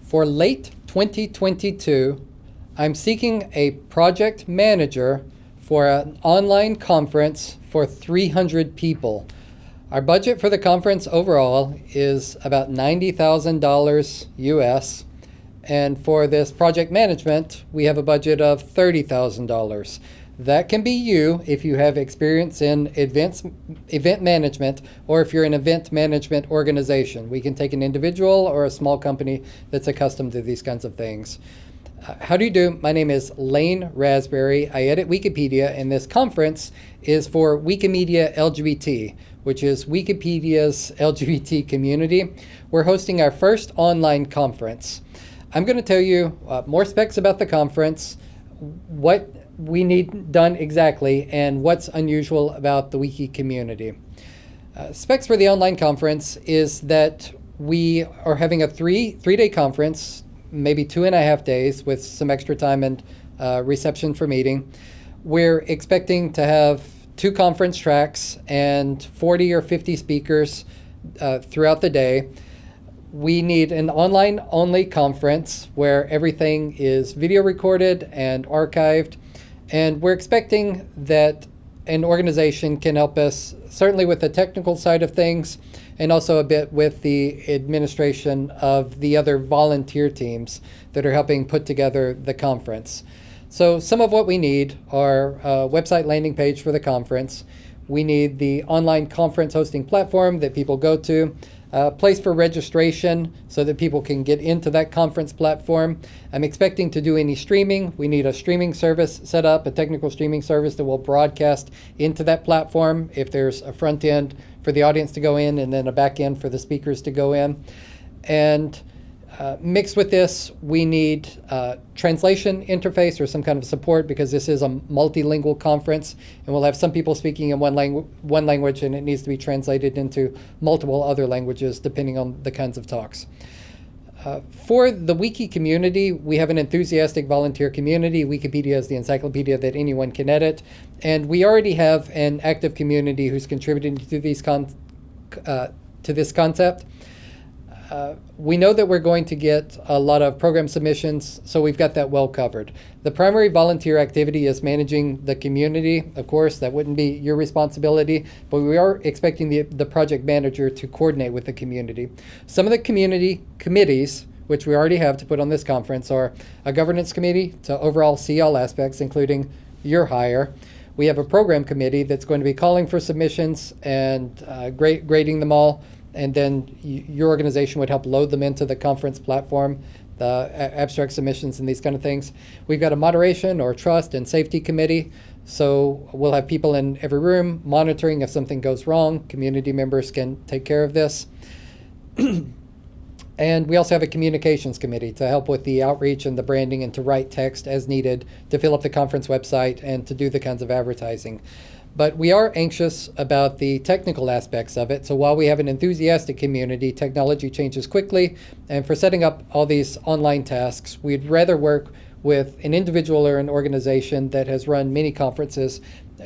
For late 2022, I'm seeking a project manager for an online conference for 300 people. Our budget for the conference overall is about $90,000 US. And for this project management, we have a budget of $30,000. That can be you if you have experience in event management, or if you're an event management organization. We can take an individual or a small company that's accustomed to these kinds of things. How do you do? My name is Lane Raspberry. I edit Wikipedia, and this conference is for Wikimedia LGBT, which is Wikipedia's LGBT community. We're hosting our first online conference. I'm going to tell you more specs about the conference, what we need done exactly, and what's unusual about the Wiki community. Specs for the online conference is that we are having a three-day conference, maybe 2.5 days with some extra time and reception for meeting. We're expecting to have 2 conference tracks and 40 or 50 speakers throughout the day. We need an online-only conference where everything is video recorded and archived. And we're expecting that an organization can help us, certainly with the technical side of things, and also a bit with the administration of the other volunteer teams that are helping put together the conference. So some of what we need are a website landing page for the conference. We need the online conference hosting platform that people go to, a place for registration so that people can get into that conference platform. I'm expecting to do any streaming. We need a streaming service set up, a technical streaming service that will broadcast into that platform if there's a front end for the audience to go in and then a back end for the speakers to go in. And mixed with this, we need translation interface or some kind of support, because this is a multilingual conference, and we'll have some people speaking in one language, and it needs to be translated into multiple other languages depending on the kinds of talks. For the Wiki community, we have an enthusiastic volunteer community. Wikipedia is the encyclopedia that anyone can edit, and we already have an active community who's contributing to this concept. We know that we're going to get a lot of program submissions, so we've got that well covered. The primary volunteer activity is managing the community. Of course, that wouldn't be your responsibility, but we are expecting the project manager to coordinate with the community. Some of the community committees, which we already have to put on this conference, are a governance committee to overall see all aspects, including your hire. We have a program committee that's going to be calling for submissions and grading them all. And then your organization would help load them into the conference platform, the abstract submissions and these kind of things. We've got a moderation or trust and safety committee. So we'll have people in every room monitoring if something goes wrong. Community members can take care of this. And we also have a communications committee to help with the outreach and the branding and to write text as needed to fill up the conference website and to do the kinds of advertising. But we are anxious about the technical aspects of it. So while we have an enthusiastic community, technology changes quickly. And for setting up all these online tasks, we'd rather work with an individual or an organization that has run many conferences,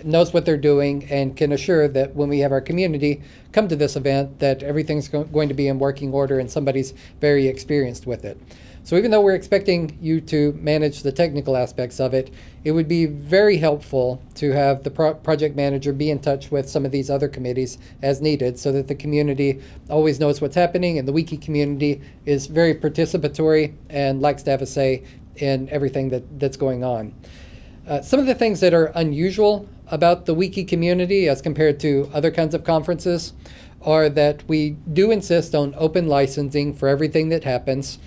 knows what they're doing, and can assure that when we have our community come to this event, that everything's going to be in working order and somebody's very experienced with it. So even though we're expecting you to manage the technical aspects of it, it would be very helpful to have the project manager be in touch with some of these other committees as needed, so that the community always knows what's happening, and the Wiki community is very participatory and likes to have a say in everything that's going on. Some of the things that are unusual about the Wiki community as compared to other kinds of conferences are that we do insist on open licensing for everything that happens.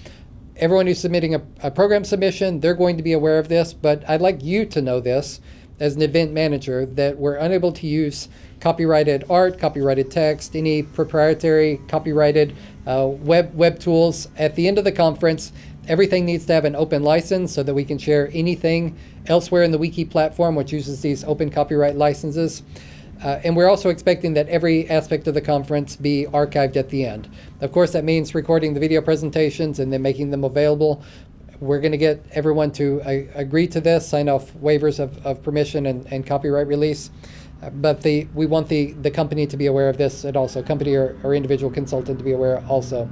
Everyone who's submitting a program submission, they're going to be aware of this, but I'd like you to know this as an event manager, that we're unable to use copyrighted art, copyrighted text, any proprietary copyrighted web tools. At the end of the conference, everything needs to have an open license so that we can share anything elsewhere in the Wiki platform which uses these open copyright licenses. And we're also expecting that every aspect of the conference be archived at the end. Of course, that means recording the video presentations and then making them available. We're going to get everyone to agree to this, sign off waivers of permission and copyright release. But we want the company to be aware of this, and also company or individual consultant to be aware also.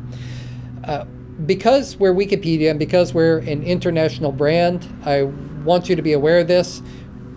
Because we're Wikipedia and because we're an international brand, I want you to be aware of this.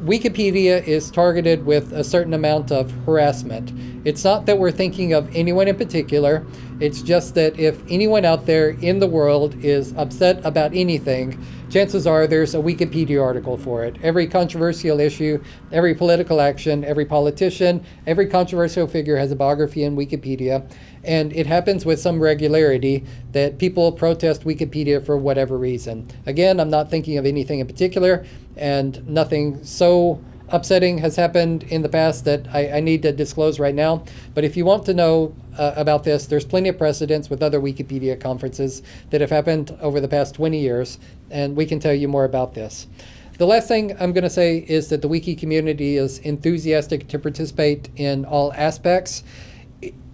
Wikipedia is targeted with a certain amount of harassment. It's not that we're thinking of anyone in particular. It's just that if anyone out there in the world is upset about anything, chances are there's a Wikipedia article for it. Every controversial issue, every political action, every politician, every controversial figure has a biography in Wikipedia. And it happens with some regularity that people protest Wikipedia for whatever reason. Again, I'm not thinking of anything in particular, and nothing so upsetting has happened in the past that I need to disclose right now. But if you want to know about this, there's plenty of precedents with other Wikipedia conferences that have happened over the past 20 years, and we can tell you more about this. The last thing I'm going to say is that the Wiki community is enthusiastic to participate in all aspects.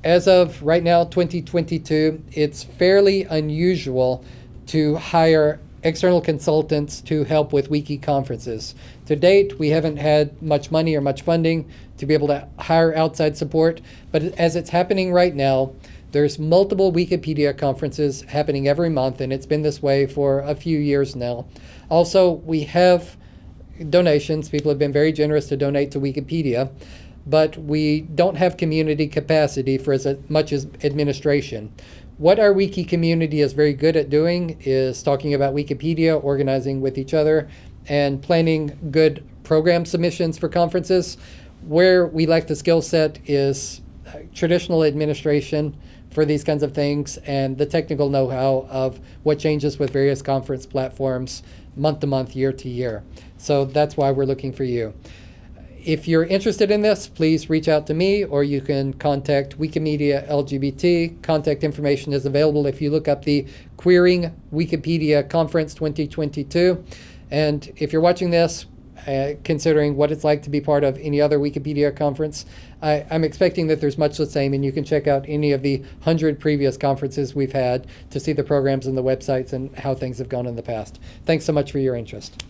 As of right now, 2022, it's fairly unusual to hire external consultants to help with Wiki conferences. To date, we haven't had much money or much funding to be able to hire outside support, but as it's happening right now, there's multiple Wikipedia conferences happening every month, and it's been this way for a few years now. Also, we have donations. People have been very generous to donate to Wikipedia, but we don't have community capacity for as much as administration. What our Wiki community is very good at doing is talking about Wikipedia, organizing with each other, and planning good program submissions for conferences. Where we lack the skill set is traditional administration for these kinds of things and the technical know-how of what changes with various conference platforms month to month, year to year. So that's why we're looking for you. If you're interested in this, please reach out to me, or you can contact Wikimedia LGBT. Contact information is available if you look up the Queering Wikipedia Conference 2022. And if you're watching this, considering what it's like to be part of any other Wikipedia conference, I'm expecting that there's much the same, and you can check out any of the 100 previous conferences we've had to see the programs and the websites and how things have gone in the past. Thanks so much for your interest.